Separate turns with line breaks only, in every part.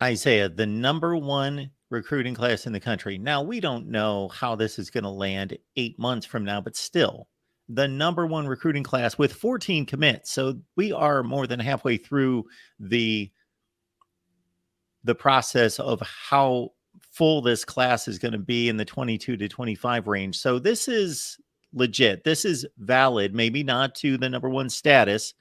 Isaiah, the number one recruiting class in the country. Now, we don't know how this is going to land 8 months from now, but still, the number one recruiting class with 14 commits. So we are more than halfway through the process of how full this class is going to be in the 22 to 25 range. So this is legit. This is valid, maybe not to the number one status,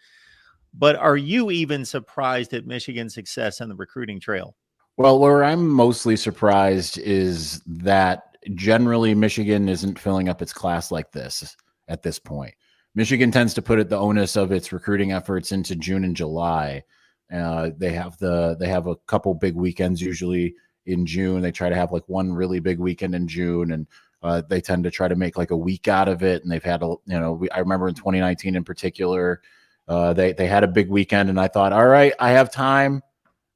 but are you even surprised at Michigan's success on the recruiting trail?
Well, where I'm mostly surprised is that generally Michigan isn't filling up its class like this at this point. Michigan tends to put the onus of its recruiting efforts into June and July. They have a couple big weekends usually in June. They try to have like one really big weekend in June, and they tend to try to make like a week out of it. And they've had I remember in 2019 in particular, they had a big weekend, and I thought, all right, I have time.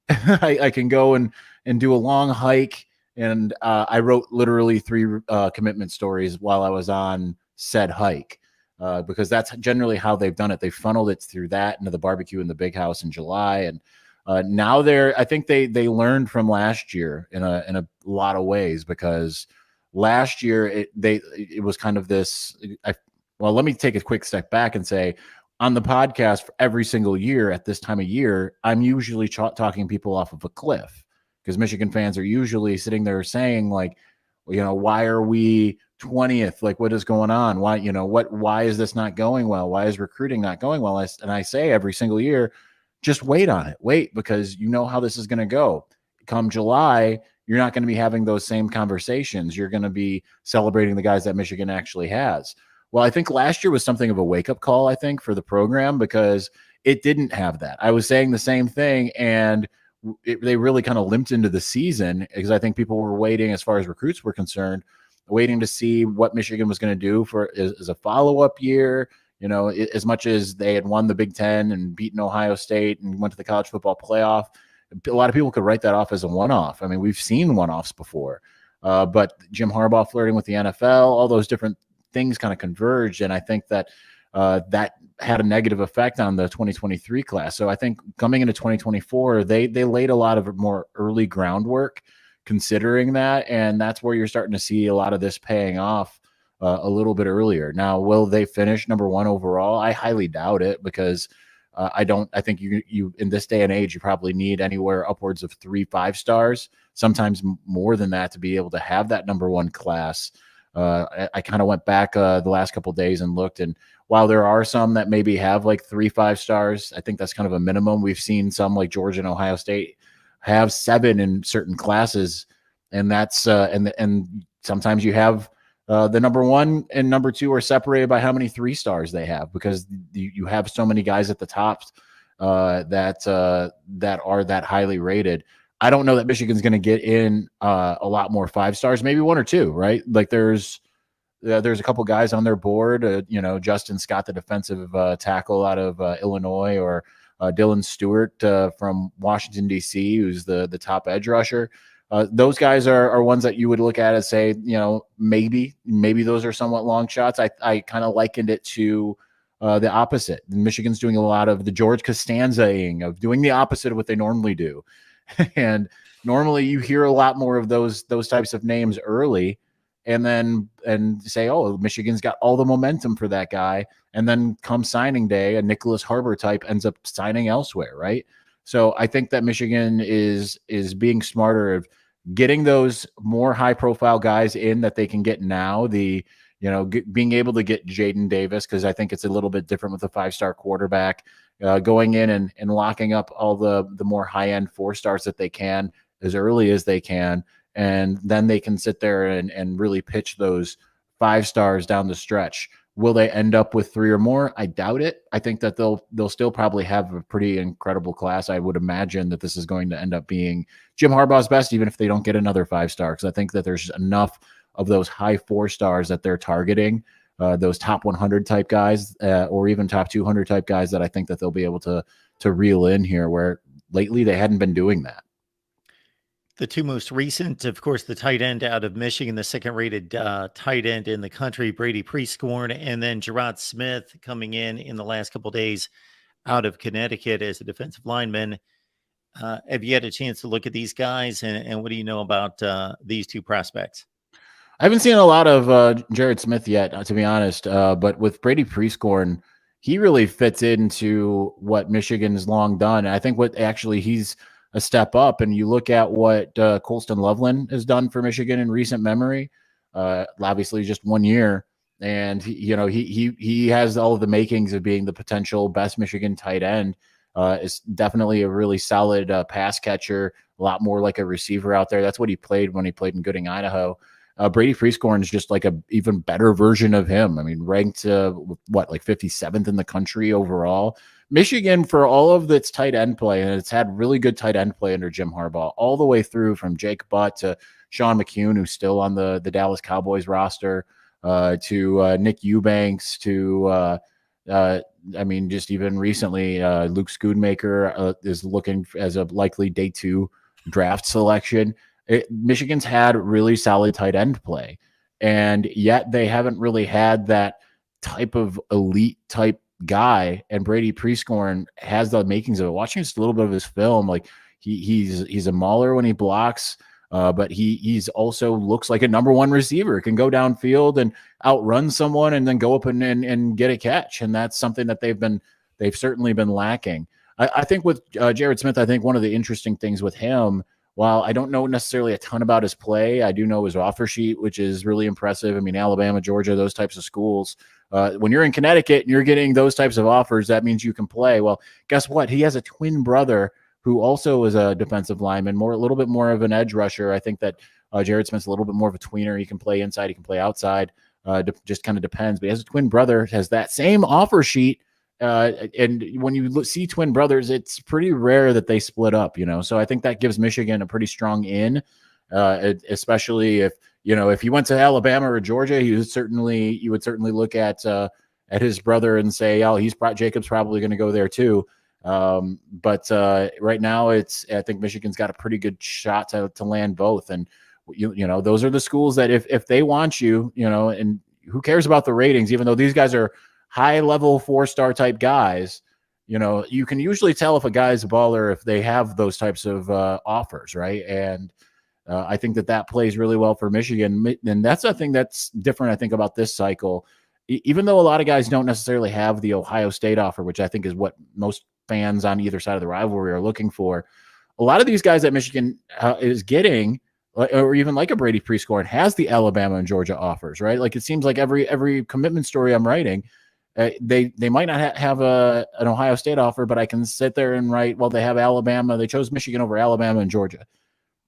I can go and do a long hike. And I wrote literally 3 commitment stories while I was on said hike, because that's generally how they've done it. They funneled it through that into the barbecue in the big house in July. And now I think they learned from last year in a lot of ways, because last year it was kind of this. Well, let me take a quick step back and say, on the podcast for every single year at this time of year, I'm usually talking people off of a cliff, because Michigan fans are usually sitting there saying like, why are we 20th? Like, what is going on? Why is this not going well? Why is recruiting not going well? And I say every single year, just wait on it. Wait, because you know how this is going to go. Come July, you're not going to be having those same conversations. You're going to be celebrating the guys that Michigan actually has. Well, I think last year was something of a wake-up call, I think, for the program, because it didn't have that. I was saying the same thing, and they really kind of limped into the season, because I think people were waiting, as far as recruits were concerned, waiting to see what Michigan was going to do as a follow-up year. As much as they had won the Big Ten and beaten Ohio State and went to the college football playoff, a lot of people could write that off as a one-off. I mean, we've seen one-offs before, but Jim Harbaugh flirting with the NFL, all those different things kind of converged. And I think that that had a negative effect on the 2023 class. So I think coming into 2024, they laid a lot of more early groundwork considering that. And that's where you're starting to see a lot of this paying off a little bit earlier. Now, will they finish number one overall? I highly doubt it, because I think you in this day and age, you probably need anywhere upwards of 3 5-stars, sometimes more than that, to be able to have that number one class. I kind of went back the last couple of days and looked, and while there are some that maybe have like 3 5-stars, I think that's kind of a minimum. We've seen some like Georgia and Ohio State have 7 in certain classes, and that's and sometimes you have the number one and number two are separated by how many 3-stars they have, because you have so many guys at the top that are that highly rated. I don't know that Michigan's going to get in a lot more 5-stars, maybe 1 or 2, right? Like there's a couple guys on their board, Justin Scott, the defensive tackle out of Illinois, or Dylan Stewart from Washington, D.C., who's the top edge rusher. Those guys are ones that you would look at and say, maybe those are somewhat long shots. I kind of likened it to the opposite. Michigan's doing a lot of the George Costanza-ing, of doing the opposite of what they normally do. And normally you hear a lot more of those types of names early, and say, oh, Michigan's got all the momentum for that guy. And then come signing day, a Nicholas Harbor type ends up signing elsewhere, right? So I think that Michigan is being smarter of getting those more high profile guys in that they can get now. Being able to get Jaden Davis, because I think it's a little bit different with a 5-star quarterback, going in and locking up all the more high end 4-stars that they can as early as they can. And then they can sit there and really pitch those 5-stars down the stretch. Will they end up with 3 or more? I doubt it. I think that they'll still probably have a pretty incredible class. I would imagine that this is going to end up being Jim Harbaugh's best, even if they don't get another 5-star, because I think that there's enough of those high 4-stars that they're targeting, those top 100 type guys, or even top 200 type guys, that I think that they'll be able to reel in here, where lately they hadn't been doing that.
The 2 most recent, of course, the tight end out of Michigan, the second-rated tight end in the country, Brady Prieskorn, and then Gerard Smith coming in the last couple of days out of Connecticut as a defensive lineman. Have you had a chance to look at these guys, and what do you know about these two prospects?
I haven't seen a lot of Jared Smith yet, to be honest. But with Brady Prescorn, he really fits into what Michigan's long done. And I think what actually he's a step up. And you look at what Colston Loveland has done for Michigan in recent memory. Obviously, just 1 year, and he has all of the makings of being the potential best Michigan tight end. Is definitely a really solid pass catcher, a lot more like a receiver out there. That's what he played when he played in Gooding, Idaho. Brady Prescorn is just like a even better version of him. I mean, ranked like 57th in the country overall. Michigan, for all of its tight end play, and it's had really good tight end play under Jim Harbaugh, all the way through from Jake Butt to Sean McCune, who's still on the Dallas Cowboys roster, to Nick Eubanks, to I mean, just even recently, Luke Schoonmaker is looking as a likely day 2 draft selection. Michigan's had really solid tight end play, and yet they haven't really had that type of elite type guy. And Brady Prescorn has the makings of it. Watching just a little bit of his film, like he's a mauler when he blocks, but he's also looks like a number 1 receiver. Can go downfield and outrun someone, and then go up and get a catch. And that's something that they've certainly been lacking. I think with Jared Smith, I think one of the interesting things with him, while I don't know necessarily a ton about his play, I do know his offer sheet, which is really impressive. I mean, Alabama, Georgia, those types of schools. When you're in Connecticut and you're getting those types of offers, that means you can play. Well, guess what? He has a twin brother who also is a defensive lineman, a little bit more of an edge rusher. I think that Jared Smith's a little bit more of a tweener. He can play inside, he can play outside. Just kind of depends. But he has a twin brother, has that same offer sheet. And when you see twin brothers, it's pretty rare that they split up, So I think that gives Michigan a pretty strong in, especially if he went to Alabama or Georgia, you would certainly look at his brother and say, oh, Jacob's probably going to go there too. But right now, I think Michigan's got a pretty good shot to land both, and those are the schools that if they want you, and who cares about the ratings, even though these guys are high-level 4-star type guys, you can usually tell if a guy's a baller if they have those types of offers, right? And I think that plays really well for Michigan, and that's a thing that's different, I think, about this cycle. Even though a lot of guys don't necessarily have the Ohio State offer, which I think is what most fans on either side of the rivalry are looking for, a lot of these guys that Michigan is getting, or even like a Brady Prescorn, has the Alabama and Georgia offers, right? Like it seems like every commitment story I'm writing, they might not have an Ohio State offer, but I can sit there and write, well, they have Alabama. They chose Michigan over Alabama and Georgia.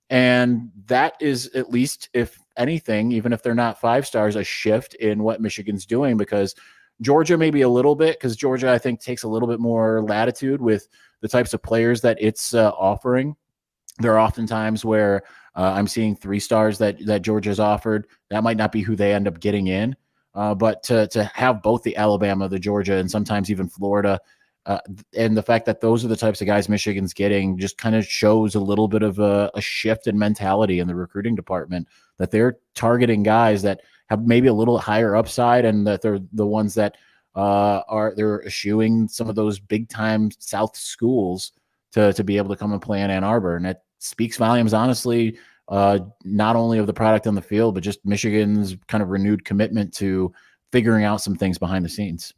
And that is, at least if anything, even if they're not 5 stars, a shift in what Michigan's doing, because Georgia maybe a little bit, because Georgia, I think, takes a little bit more latitude with the types of players that it's offering. There are often times where I'm seeing 3 stars that Georgia's offered. That might not be who they end up getting in. But to have both the Alabama, the Georgia, and sometimes even Florida, and the fact that those are the types of guys Michigan's getting just kind of shows a little bit of a shift in mentality in the recruiting department, that they're targeting guys that have maybe a little higher upside, and that they're the ones that they're eschewing some of those big time South schools to be able to come and play in Ann Arbor. And it speaks volumes, honestly, not only of the product on the field, but just Michigan's kind of renewed commitment to figuring out some things behind the scenes.